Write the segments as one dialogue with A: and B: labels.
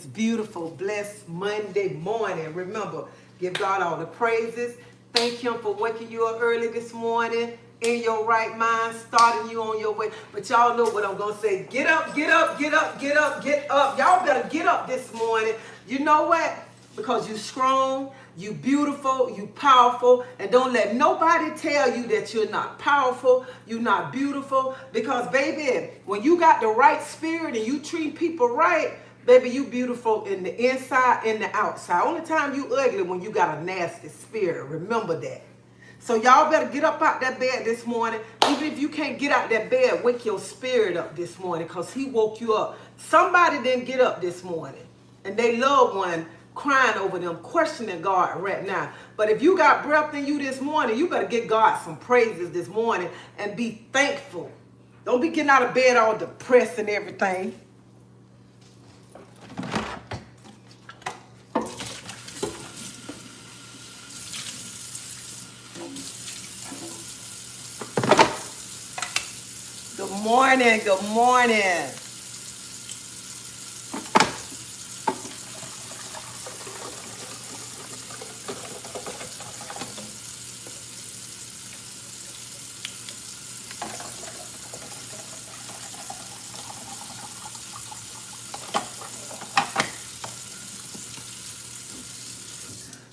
A: beautiful, blessed Monday morning. Remember, give God all the praises. Thank him for waking you up early this morning in your right mind, starting you on your way. But y'all know what I'm going to say. Get up, get up, get up, get up, get up. Y'all better get up this morning. You know what? Because you strong, you beautiful, you powerful, and don't let nobody tell you that you're not powerful, you're not beautiful, because baby, when you got the right spirit and you treat people right, baby, you beautiful in the inside and the outside. Only time you ugly when you got a nasty spirit. Remember that. So y'all better get up out that bed this morning. Even if you can't get out that bed, wake your spirit up this morning, because he woke you up. Somebody didn't get up this morning, and they loved one crying over them, questioning God right now. But if you got breath in you this morning, you better give God some praises this morning and be thankful. Don't be getting out of bed all depressed and everything. Good morning, good morning.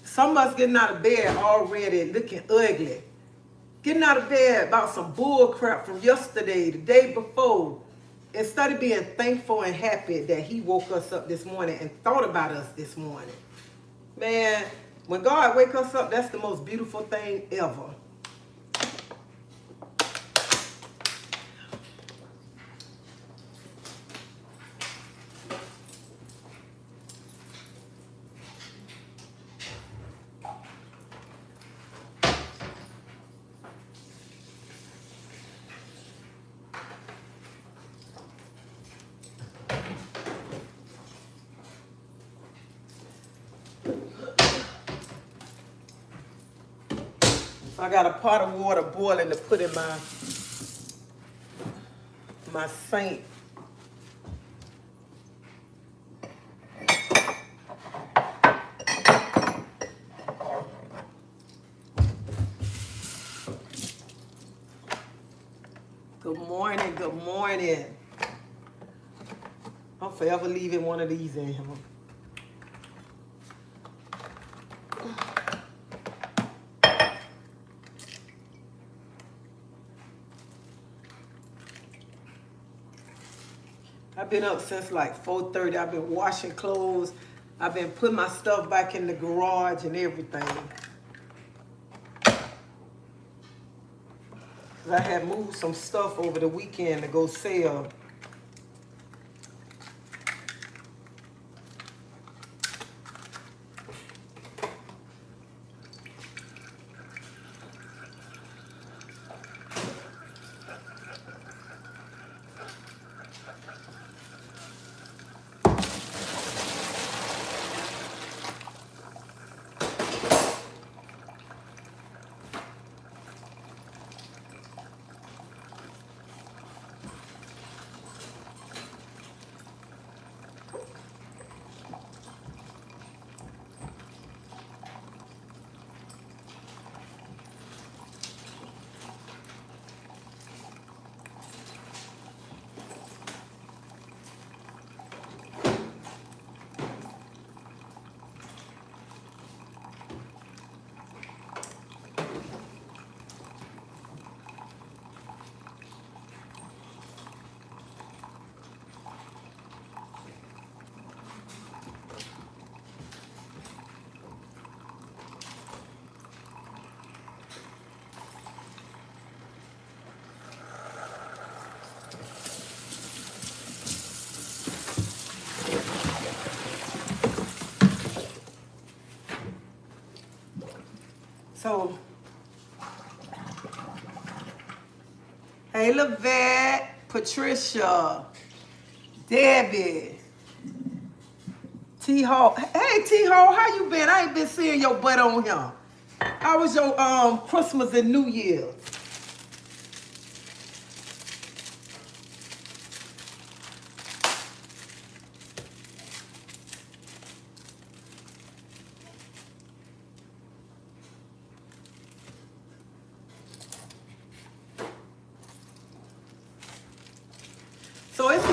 A: Some of us getting out of bed already looking ugly. Getting out of bed about some bull crap from yesterday, the day before. Instead of being thankful and happy that he woke us up this morning and thought about us this morning. Man, when God wake us up, that's the most beautiful thing ever. I got a pot of water boiling to put in my sink. Good morning, good morning. I'm forever leaving one of these in here. I've been up since like 4:30. I've been washing clothes. I've been putting my stuff back in the garage and everything. I had moved some stuff over the weekend to go sell. So, hey, Lavette, Patricia, Debbie, T-Hall. Hey, T-Hall, how you been? I ain't been seeing your butt on here. How was your Christmas and New Year?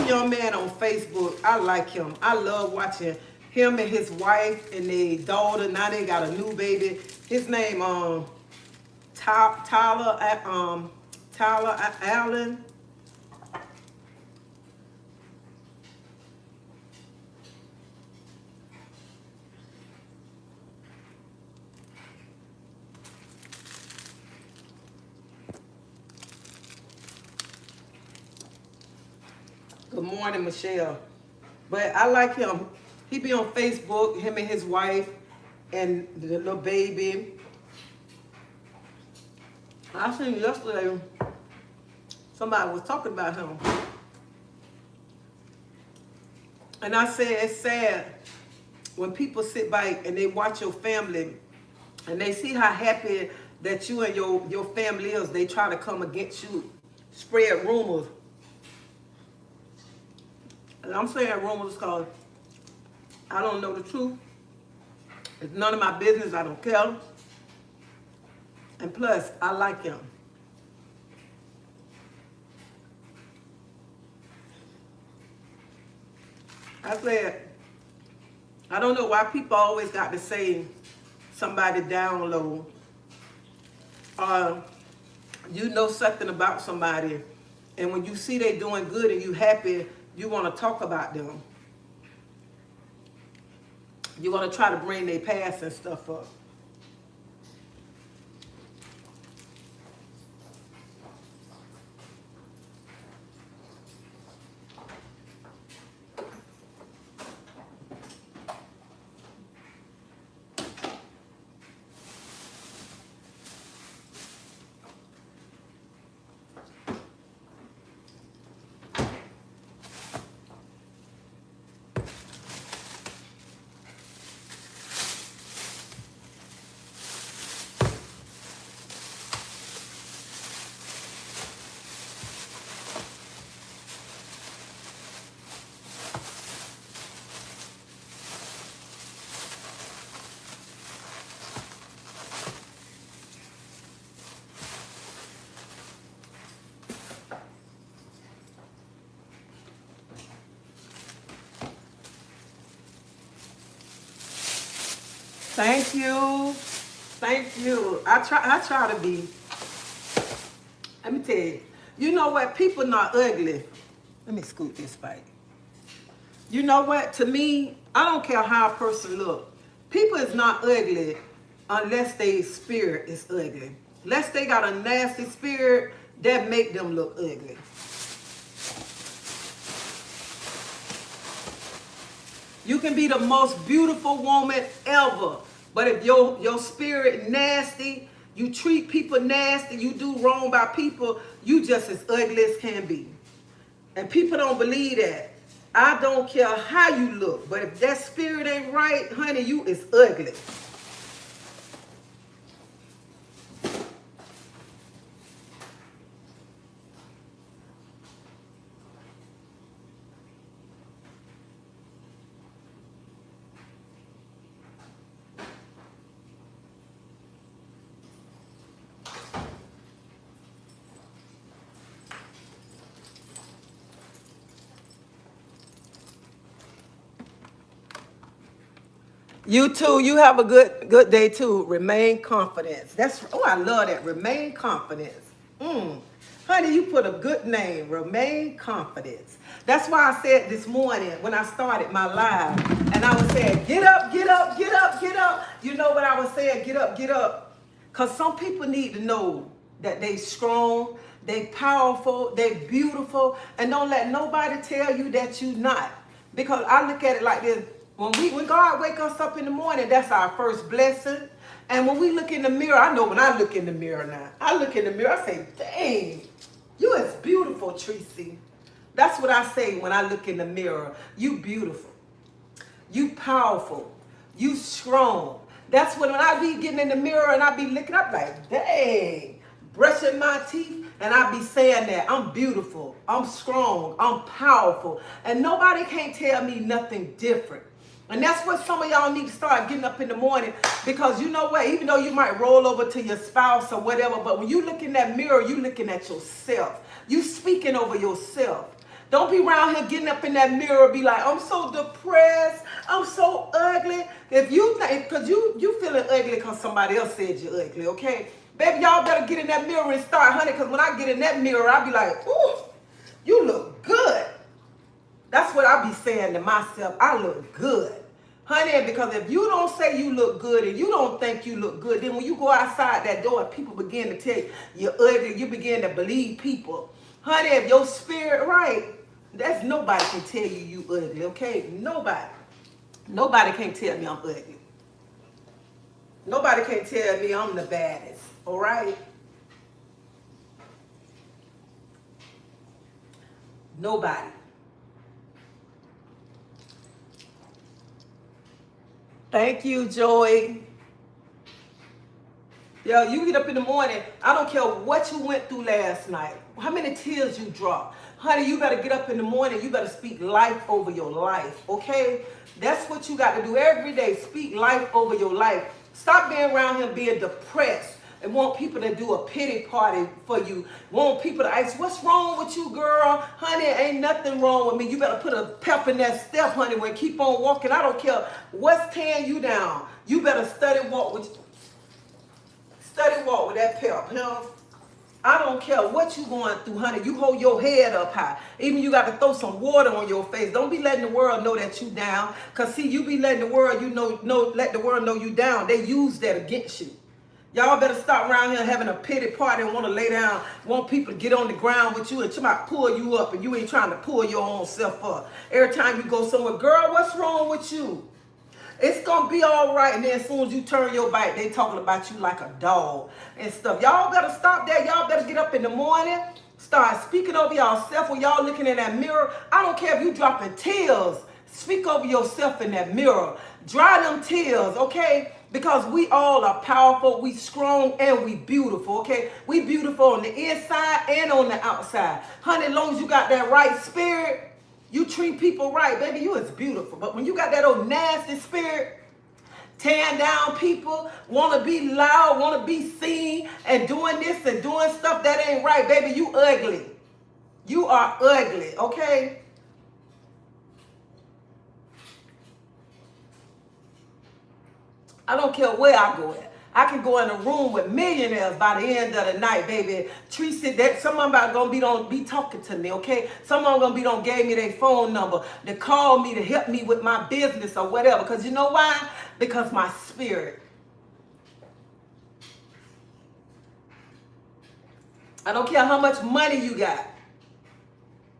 A: young man on Facebook. I like him. I love watching him and his wife and their daughter. Now they got a new baby. His name Tyler Allen. Good morning, Michelle. But I like him. He be on Facebook, him and his wife and the little baby. I seen yesterday somebody was talking about him. And I said, it's sad when people sit back and they watch your family and they see how happy that you and your family is. They try to come against you, spread rumors. And I'm saying rumors because I don't know the truth. It's none of my business. I don't care. And plus, I like him. I said, I don't know why people always got to say somebody down low. You know something about somebody, and when you see they doing good and you happy, you want to talk about them. You want to try to bring their past and stuff up. Thank you. Thank you. I try to be. Let me tell you. You know what? People not ugly. Let me scoot this back. You know what? To me, I don't care how a person look. People is not ugly unless their spirit is ugly. Unless they got a nasty spirit, that make them look ugly. You can be the most beautiful woman ever, but if your spirit nasty, you treat people nasty, you do wrong by people, you just as ugly as can be. And people don't believe that. I don't care how you look, but if that spirit ain't right, honey, you is ugly. You too. You have a good day too. Remain confident. I love that. Remain confident. Honey, you put a good name. Remain confident. That's why I said this morning when I started my live, and I was saying, get up, get up, get up, get up. You know what I was saying? Get up, get up. Because some people need to know that they strong, they powerful, they beautiful, and don't let nobody tell you that you not. Because I look at it like this. When God wake us up in the morning, that's our first blessing. And when we look in the mirror, I know when I look in the mirror now, I look in the mirror, I say, dang, you is beautiful, Tracy. That's what I say when I look in the mirror. You beautiful. You powerful. You strong. That's when I be getting in the mirror and I be looking up like, dang, brushing my teeth. And I be saying that I'm beautiful, I'm strong, I'm powerful. And nobody can't tell me nothing different. And that's what some of y'all need to start getting up in the morning, because you know what, even though you might roll over to your spouse or whatever, but when you look in that mirror, you looking at yourself. You speaking over yourself. Don't be around here getting up in that mirror, be like, I'm so depressed, I'm so ugly. If you think, because you feeling ugly because somebody else said you're ugly, okay? Baby, y'all better get in that mirror and start, honey, because when I get in that mirror, I be like, ooh, you look good. That's what I be saying to myself. I look good. Honey, because if you don't say you look good and you don't think you look good, then when you go outside that door and people begin to tell you you're ugly, you begin to believe people. Honey, if your spirit right, that's nobody can tell you ugly, okay? Nobody. Nobody can tell me I'm ugly. Nobody can tell me I'm the baddest, all right? Nobody. Thank you, Joy. Yo, you get up in the morning, I don't care what you went through last night, how many tears you dropped. Honey, you better get up in the morning, you better speak life over your life, okay? That's what you got to do every day, speak life over your life. Stop being around here being depressed and want people to do a pity party for you. Want people to ask, what's wrong with you, girl? Honey, ain't nothing wrong with me. You better put a pep in that step, honey, and keep on walking. I don't care what's tearing you down. You better study walk with that pep, huh? I don't care what you going through, honey. You hold your head up high. Even you got to throw some water on your face. Don't be letting the world know that you down. Because, see, you be letting the world, let the world know you down. They use that against you. Y'all better stop around here having a pity party and want to lay down, want people to get on the ground with you and somebody pull you up and you ain't trying to pull your own self up. Every time you go somewhere, girl, what's wrong with you? It's going to be all right. And then as soon as you turn your back, they talking about you like a dog and stuff. Y'all better stop that. Y'all better get up in the morning, start speaking over yourself when y'all looking in that mirror. I don't care if you dropping tears. Speak over yourself in that mirror. Dry them tears, okay? Because we all are powerful, we strong, and we beautiful, okay? We beautiful on the inside and on the outside. Honey, as long as you got that right spirit, you treat people right, baby, you is beautiful. But when you got that old nasty spirit, tearing down people, want to be loud, want to be seen, and doing this and doing stuff that ain't right, baby, you ugly. You are ugly, okay? I don't care where I go at. I can go in a room with millionaires by the end of the night, baby. Teresa, that someone about gonna be talking to me, okay? Someone gonna be gave me their phone number to call me to help me with my business or whatever. Because you know why? Because my spirit. I don't care how much money you got.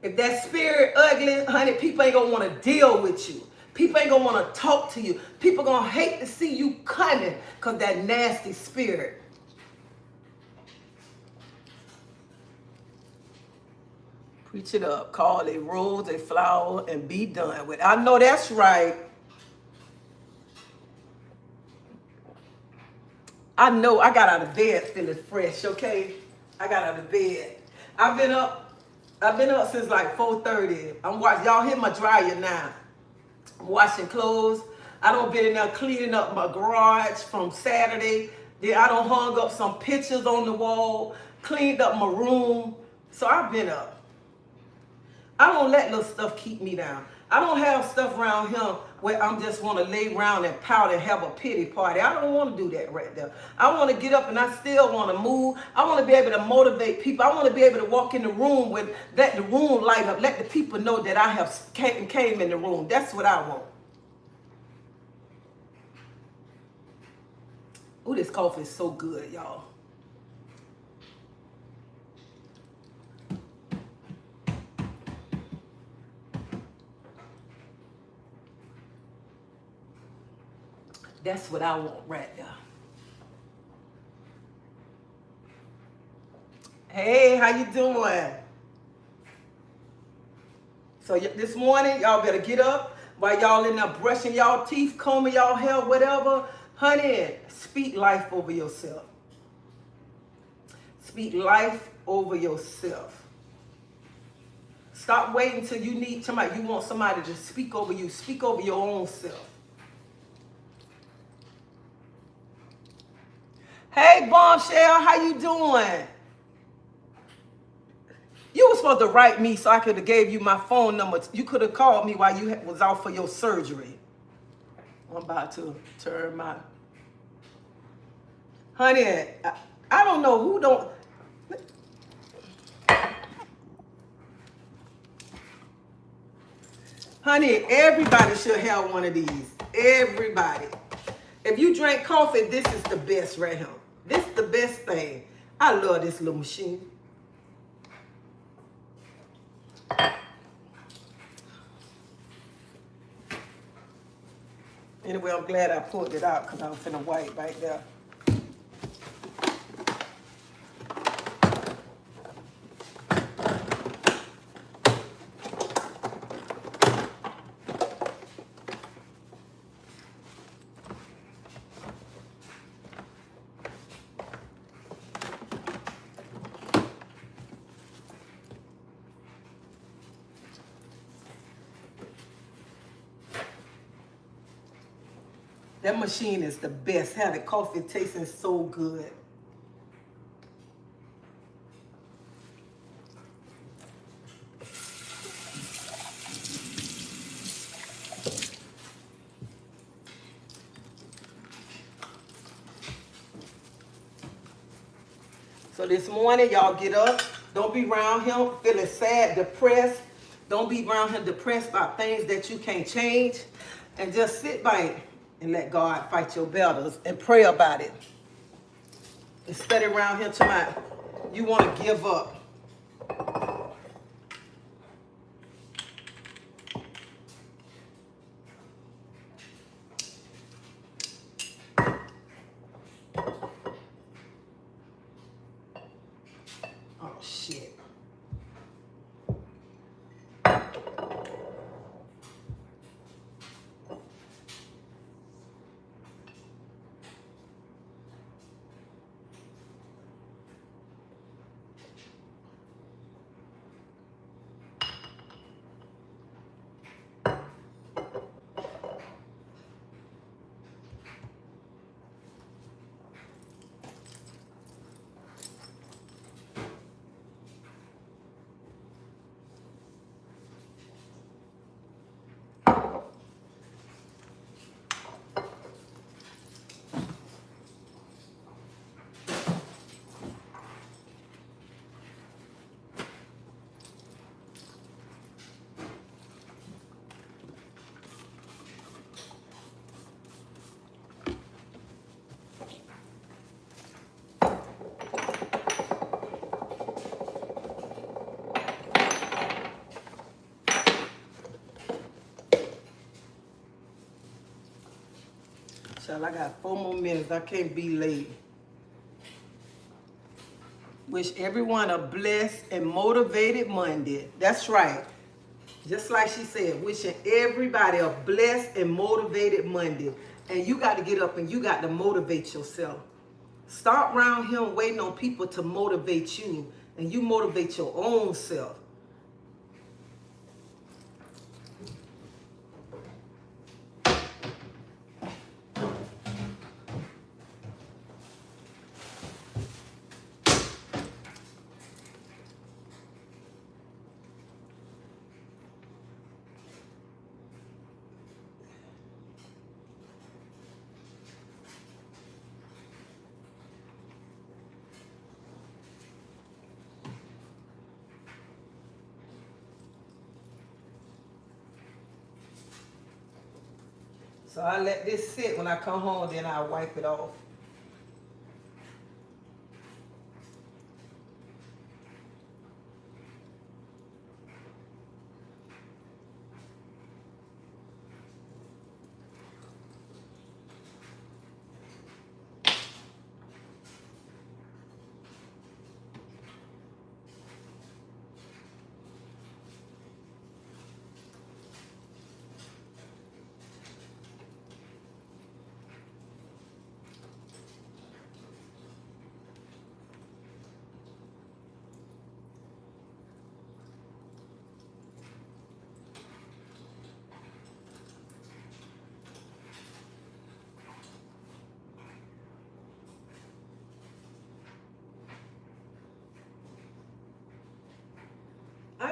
A: If that spirit ugly, honey, people ain't gonna want to deal with you. People ain't gonna want to talk to you. People gonna hate to see you coming because that nasty spirit. Preach it up. Call a rose, a flower, and be done with it. I know that's right. I know I got out of bed feeling fresh, okay? I got out of bed. I've been up since like 4:30. I'm watching. Y'all hit my dryer now. I'm washing clothes. I done been in there cleaning up my garage from Saturday. Then I done hung up some pictures on the wall, cleaned up my room. So I've been up. I don't let little stuff keep me down. I don't have stuff around here where I'm just want to lay around and pout and have a pity party. I don't want to do that right there. I want to get up and I still want to move. I want to be able to motivate people. I want to be able to walk in the room with let the room light up. Let the people know that I have came in the room. That's what I want. Ooh, this coffee is so good, y'all. That's what I want right there. Hey, how you doing? So this morning, y'all better get up while y'all in there brushing y'all teeth, combing y'all hair, whatever. Honey, speak life over yourself. Speak life over yourself. Stop waiting till you need somebody. You want somebody to speak over you. Speak over your own self. Hey, Bombshell, how you doing? You were supposed to write me so I could have gave you my phone number. You could have called me while you was out for your surgery. I'm about to turn my... Honey, I don't know who don't... Honey, everybody should have one of these. Everybody. If you drink coffee, this is the best right here. This is the best thing. I love this little machine. Anyway, I'm glad I pulled it out because I was finna wipe right there. That machine is the best. Have the coffee tasting so good. So this morning, y'all get up. Don't be around him feeling sad, depressed. Don't be around him depressed about things that you can't change. And just sit by it and let God fight your battles and pray about it. Instead of around here tonight, you want to give up. Oh, shit. Child, I got 4 more minutes. I can't be late. Wish everyone a blessed and motivated Monday. That's right. Just like she said, wishing everybody a blessed and motivated Monday. And you got to get up and you got to motivate yourself. Stop around here waiting on people to motivate you. And you motivate your own self. So I let this sit. When I come home, then I wipe it off.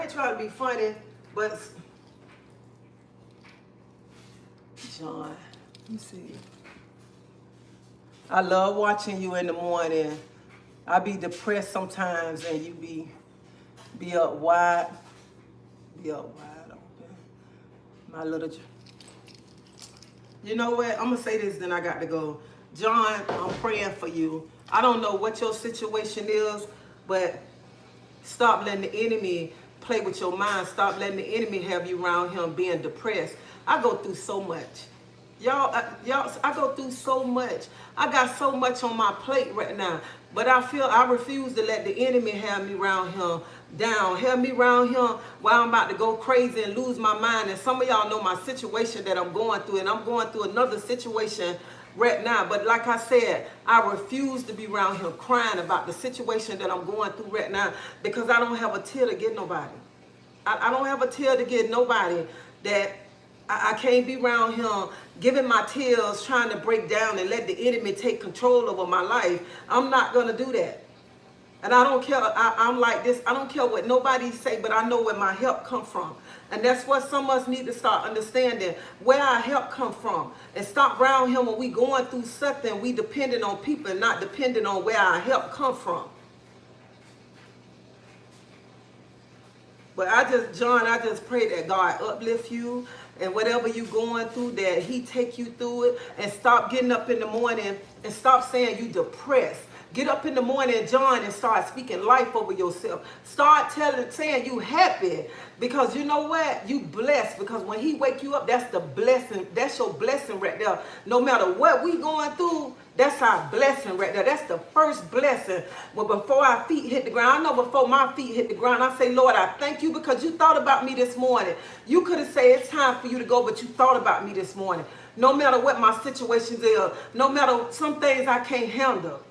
A: ain't trying to be funny, but John, let me see. I love watching you in the morning. I be depressed sometimes, and you be up wide open. My little, you know what? I'm gonna say this, then I got to go. John, I'm praying for you. I don't know what your situation is, but stop letting the enemy play with your mind. Stop letting the enemy have you around him being depressed. I go through so much. Y'all, I go through so much. I got so much on my plate right now. But I refuse to let the enemy have me around him down. Have me around him while I'm about to go crazy and lose my mind. And some of y'all know my situation that I'm going through. And I'm going through another situation right now. But like I said, I refuse to be around him crying about the situation that I'm going through right now. Because I don't have a tear to get nobody. I don't have a tear to get nobody that I can't be around him giving my tears, trying to break down and let the enemy take control over my life. I'm not going to do that. And I don't care. I'm like this. I don't care what nobody say, but I know where my help come from. And that's what some of us need to start understanding, where our help come from. And stop around him when we going through something. We depending on people and not depending on where our help come from. But John, I just pray that God uplift you. And whatever you're going through, that he take you through it. And stop getting up in the morning and stop saying you depressed. Get up in the morning, John, and start speaking life over yourself. Start saying you happy. Because you know what? You blessed. Because when he wake you up, that's the blessing. That's your blessing right there. No matter what we going through, that's our blessing right there. That's the first blessing. Well, before our feet hit the ground, I know before my feet hit the ground, I say, Lord, I thank you because you thought about me this morning. You could have said it's time for you to go, but you thought about me this morning. No matter what my situations are, no matter some things I can't handle,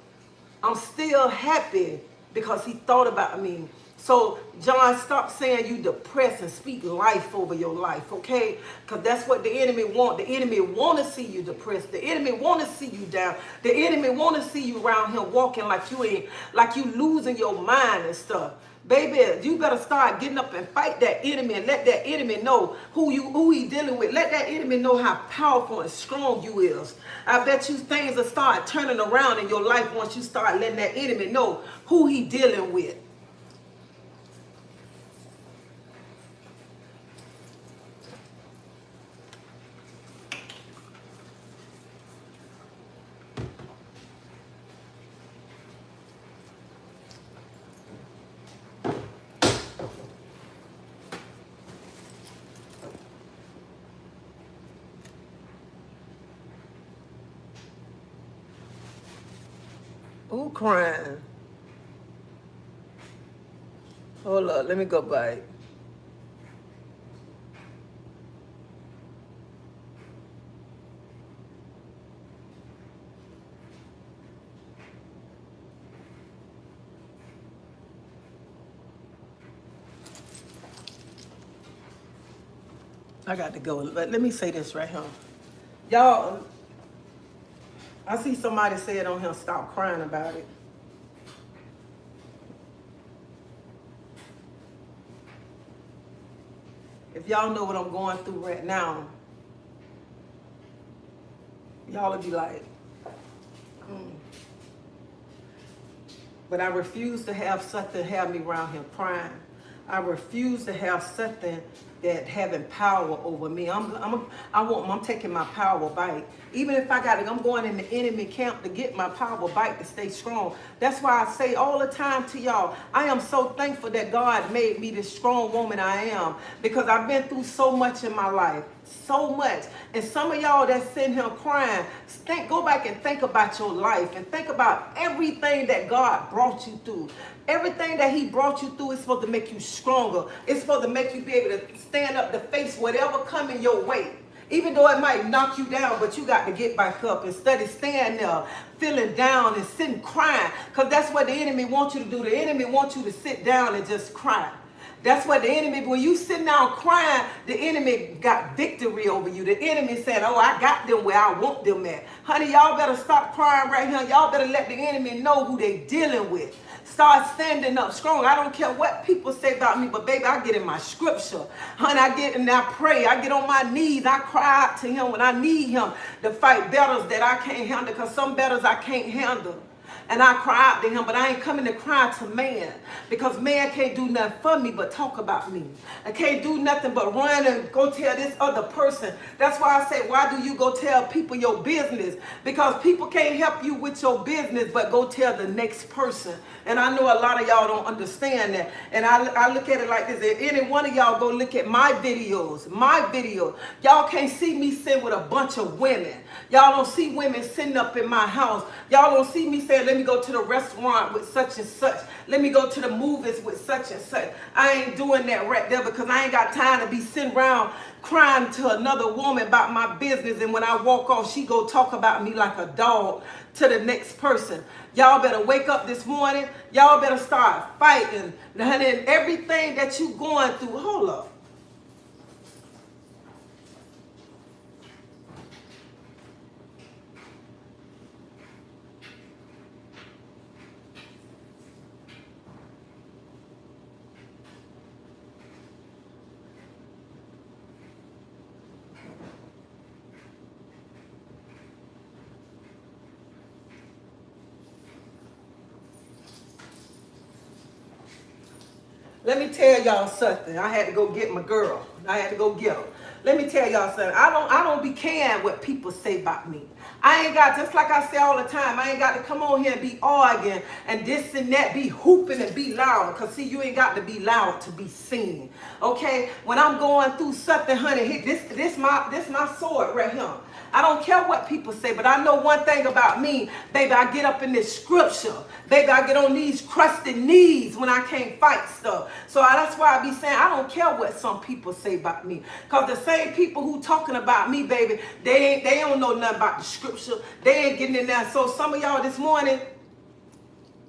A: I'm still happy because he thought about me. So, John, stop saying you depressed and speak life over your life, okay? Because that's what the enemy want. The enemy want to see you depressed. The enemy want to see you down. The enemy want to see you around here walking like you losing your mind and stuff. Baby, you better start getting up and fight that enemy and let that enemy know who he dealing with. Let that enemy know how powerful and strong you is. I bet you things will start turning around in your life once you start letting that enemy know who he dealing with. Who crying? Hold up, let me go back. I got to go, but let me say this right here. Y'all, I see somebody say it on here, stop crying about it. If y'all know what I'm going through right now, y'all will be like, But I refuse to have something have me around here crying. I refuse to have something that having power over me. I'm taking my power back. Even if I'm going in the enemy camp to get my power back to stay strong. That's why I say all the time to y'all, I am so thankful that God made me this strong woman I am. Because I've been through so much in my life. So much. And some of y'all that's sitting here crying, go back and think about your life. And think about everything that God brought you through. Everything that he brought you through is supposed to make you stronger. It's supposed to make you be able to stand up to face whatever coming your way. Even though it might knock you down, but you got to get back up. Instead of standing there, feeling down and sitting crying. Because that's what the enemy wants you to do. The enemy wants you to sit down and just cry. That's what the enemy, when you sitting down crying, the enemy got victory over you. The enemy said, oh, I got them where I want them at. Honey, y'all better stop crying right here. Y'all better let the enemy know who they dealing with. Start standing up strong. I don't care what people say about me, but baby, I get in my scripture. Honey, I get and I pray. I get on my knees. I cry out to him when I need him to fight battles that I can't handle, because some battles I can't handle. And I cry out to him, but I ain't coming to cry to man, because man can't do nothing for me but talk about me. I can't do nothing but run and go tell this other person. That's why I say, why do you go tell people your business? Because people can't help you with your business, but go tell the next person. And I know a lot of y'all don't understand that. And I look at it like this. If any one of y'all go look at my videos, y'all can't see me sitting with a bunch of women. Y'all don't see women sitting up in my house. Y'all don't see me saying, let me go to the restaurant with such and such. Let me go to the movies with such and such. I ain't doing that right there, because I ain't got time to be sitting around crying to another woman about my business. And when I walk off, she go talk about me like a dog to the next person. Y'all better wake up this morning. Y'all better start fighting. And everything that you going through, hold up. Let me tell y'all something. I had to go get my girl. I had to go get her. Let me tell y'all something. I don't be caring what people say about me. I ain't got, just like I say all the time, I ain't got to come on here and be arguing and this and that, be hooping and be loud. Because see, you ain't got to be loud to be seen. Okay? When I'm going through something, honey, this my sword right here. I don't care what people say, but I know one thing about me, baby, I get up in this scripture. Baby, I get on these crusted knees when I can't fight stuff. So that's why I be saying I don't care what some people say about me. Because the same people who talking about me, baby, they don't know nothing about the scripture. They ain't getting in there. So some of y'all this morning,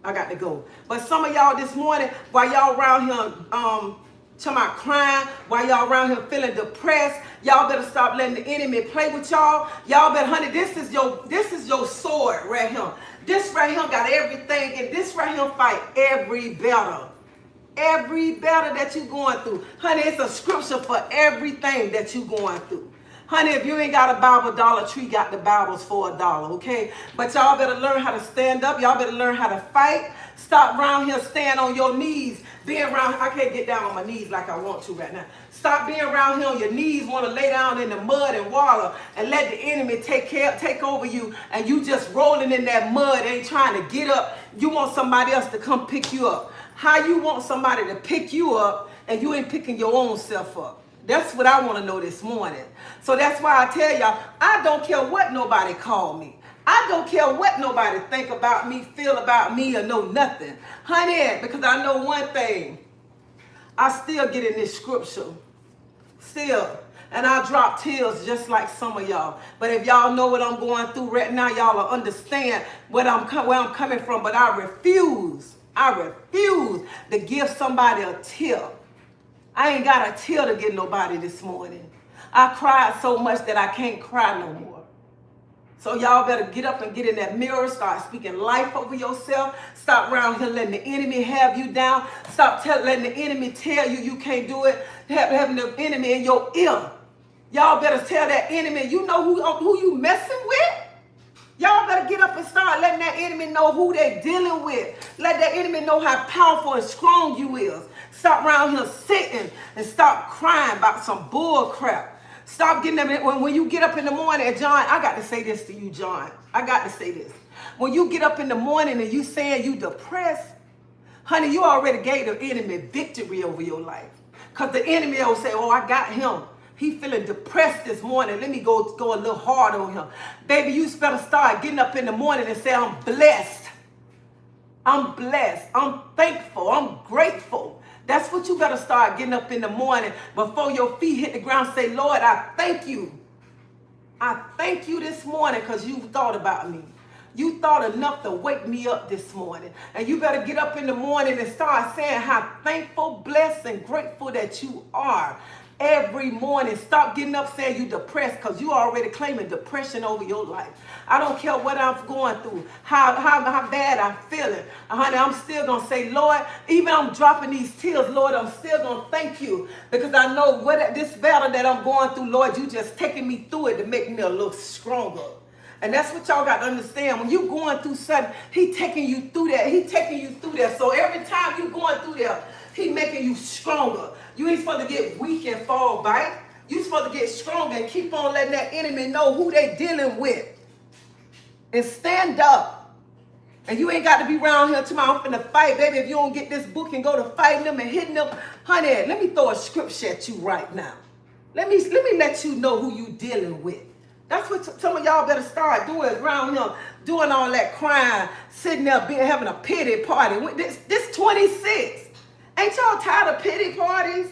A: I got to go. But some of y'all this morning, while y'all around here, talking about crying, while y'all around here feeling depressed, y'all better stop letting the enemy play with y'all. Y'all better, honey, this is your sword right here. This right here got everything, and this right here fight every battle. Every battle that you going through. Honey, it's a scripture for everything that you going through. Honey, if you ain't got a Bible, Dollar Tree got the Bibles for $1, okay? But y'all better learn how to stand up. Y'all better learn how to fight. Stop around here staying on your knees. Being around, I can't get down on my knees like I want to right now. Stop being around here on your knees, want to lay down in the mud and water and let the enemy take over you, and you just rolling in that mud, ain't trying to get up. You want somebody else to come pick you up. How you want somebody to pick you up and you ain't picking your own self up? That's what I want to know this morning. So that's why I tell y'all, I don't care what nobody call me. I don't care what nobody think about me, feel about me, or know nothing. Honey, because I know one thing. I still get in this scripture. Still. And I drop tears just like some of y'all. But if y'all know what I'm going through right now, y'all will understand where I'm coming from. But I refuse to give somebody a tip. I ain't got a tear to give nobody this morning. I cried so much that I can't cry no more. So y'all better get up and get in that mirror. Start speaking life over yourself. Stop around here letting the enemy have you down. Stop letting the enemy tell you you can't do it. Having the enemy in your ear. Y'all better tell that enemy, you know who you messing with? Y'all better get up and start letting that enemy know who they're dealing with. Let that enemy know how powerful and strong you is. Stop around here sitting and stop crying about some bull crap. Stop getting them. When you get up in the morning, and John, I got to say this to you, John. I got to say this. When you get up in the morning and you saying you depressed, honey, you already gave the enemy victory over your life. Because the enemy will say, oh, I got him. He feeling depressed this morning. Let me go a little hard on him. Baby, you better start getting up in the morning and say, I'm blessed. I'm blessed. I'm thankful. I'm grateful. That's what you better start getting up in the morning before your feet hit the ground. Say, Lord, I thank you. I thank you this morning because you thought about me. You thought enough to wake me up this morning. And you better get up in the morning and start saying how thankful, blessed, and grateful that you are. Every morning, stop getting up saying you're depressed, because you already claiming depression over your life. I don't care what I'm going through, how bad I'm feeling. Honey, I'm still going to say, Lord, even I'm dropping these tears, Lord, I'm still going to thank you, because I know what this battle that I'm going through, Lord, you just taking me through it to make me a little stronger. And that's what y'all got to understand. When you're going through something, he taking you through that. He taking you through that. So every time you're going through that, he making you stronger. You ain't supposed to get weak and fall back. You're supposed to get stronger and keep on letting that enemy know who they dealing with. And stand up. And you ain't got to be around here tomorrow. I'm finna fight, baby. If you don't get this book and go to fighting them and hitting them, honey, let me throw a scripture at you right now. Let me let you know who you dealing with. That's what some of y'all better start doing around here, doing all that crying, sitting there having a pity party. This 26. Ain't y'all tired of pity parties?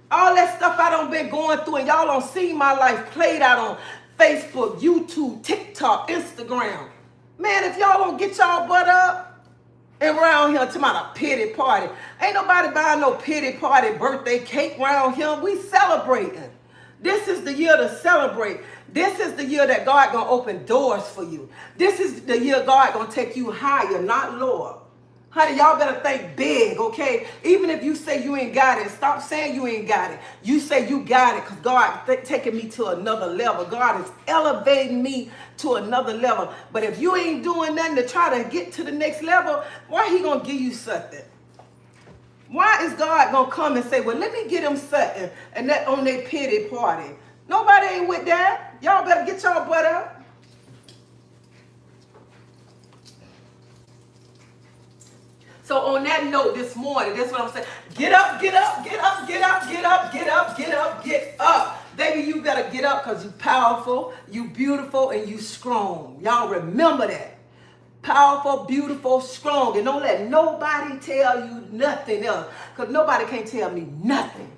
A: All that stuff I done been going through, and y'all don't see my life played out on Facebook, YouTube, TikTok, Instagram. Man, if y'all don't get y'all butt up and around here to my pity party, ain't nobody buying no pity party birthday cake around here. We celebrating. This is the year to celebrate. This is the year that God gonna open doors for you. This is the year God gonna take you higher, not lower. Honey, y'all better think big, okay? Even if you say you ain't got it, stop saying you ain't got it. You say you got it, because God taking me to another level. God is elevating me to another level. But if you ain't doing nothing to try to get to the next level, why he gonna give you something? Why is God gonna come and say, well, let me get him something, and that on their pity party? Nobody ain't with that. Y'all better get y'all butt up. So on that note this morning, that's what I'm saying. Get up, get up, get up, get up, get up, get up, get up, get up. Baby, you better get up, because you powerful, you beautiful, and you strong. Y'all remember that. Powerful, beautiful, strong. And don't let nobody tell you nothing else, because nobody can't tell me nothing.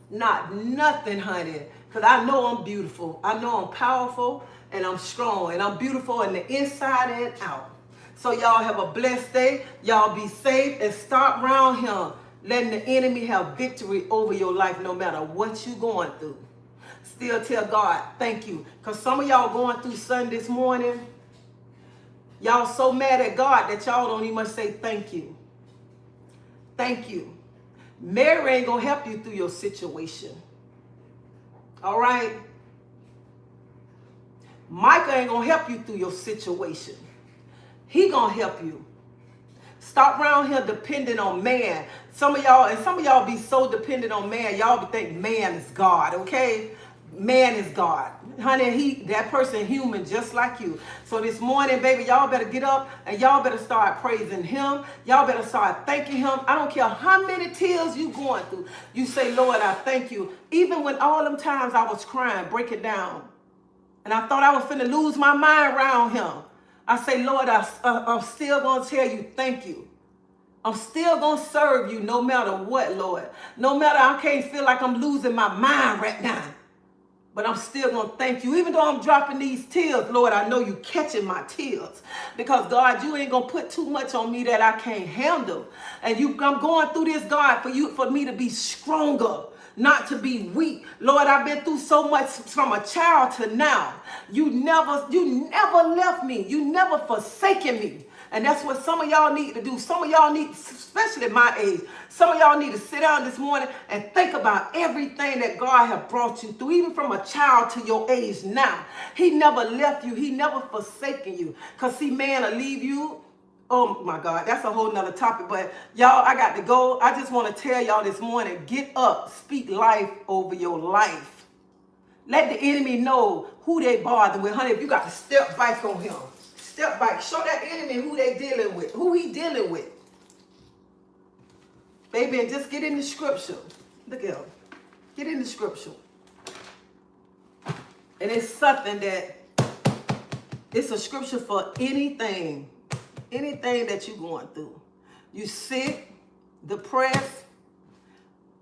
A: Not nothing, honey. Because I know I'm beautiful. I know I'm powerful, and I'm strong. And I'm beautiful in the inside and out. So y'all have a blessed day. Y'all be safe, and stop around here letting the enemy have victory over your life no matter what you're going through. Still tell God, thank you. Because some of y'all going through something this morning, y'all so mad at God that y'all don't even say thank you. Thank you. Mary ain't going to help you through your situation. All right? Micah ain't going to help you through your situation. He gonna help you. Stop around here depending on man. Some of y'all be so dependent on man. Y'all be think man is God, okay? Man is God. Honey, that person human just like you. So this morning, baby, y'all better get up and y'all better start praising him. Y'all better start thanking him. I don't care how many tears you going through. You say, Lord, I thank you. Even when all them times I was crying, break it down. And I thought I was finna lose my mind around him. I say, Lord, I'm still going to tell you thank you. I'm still going to serve you no matter what, Lord. No matter, I can't feel like I'm losing my mind right now. But I'm still going to thank you. Even though I'm dropping these tears, Lord, I know you catching my tears. Because, God, you ain't going to put too much on me that I can't handle. And I'm going through this, God, for me to be stronger. Not to be weak. Lord, I've been through so much from a child to now. You never left me. You never forsaken me. And that's what some of y'all need to do. Some of y'all need, especially at my age, some of y'all need to sit down this morning and think about everything that God has brought you through, even from a child to your age now. He never left you. He never forsaken you. Because see, man will leave you. Oh my God, that's a whole nother topic. But y'all, I got to go. I just want to tell y'all this morning, get up, speak life over your life. Let the enemy know who they bothering with. Honey, if you got to step back on him, step back. Show that enemy who they dealing with, who he dealing with. Baby, and just get in the scripture. Look at him. Get in the scripture. And it's something that, it's a scripture for anything. Anything that you're going through. You sick, depressed,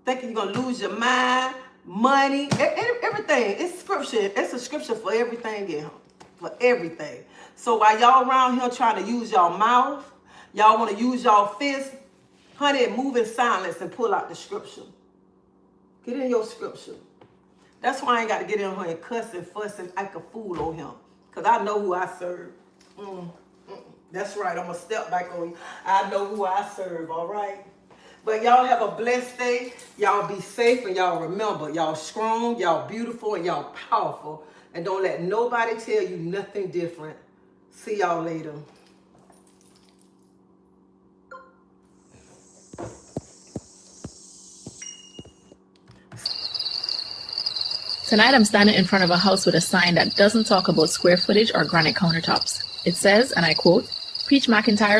A: thinking you're going to lose your mind, money, everything. It's scripture. It's a scripture for everything in him. for everything. So while y'all around here trying to use y'all mouth, y'all want to use y'all fist, honey, move in silence and pull out the scripture. Get in your scripture. That's why I ain't got to get in here and cuss and fuss and act a fool on him. Because I know who I serve. That's right. I'm going to step back on you. I know who I serve, all right? But y'all have a blessed day. Y'all be safe, and y'all remember, y'all strong, y'all beautiful, and y'all powerful. And don't let nobody tell you nothing different. See y'all later.
B: Tonight I'm standing in front of a house with a sign that doesn't talk about square footage or granite countertops. It says, and I quote, Peach McIntyre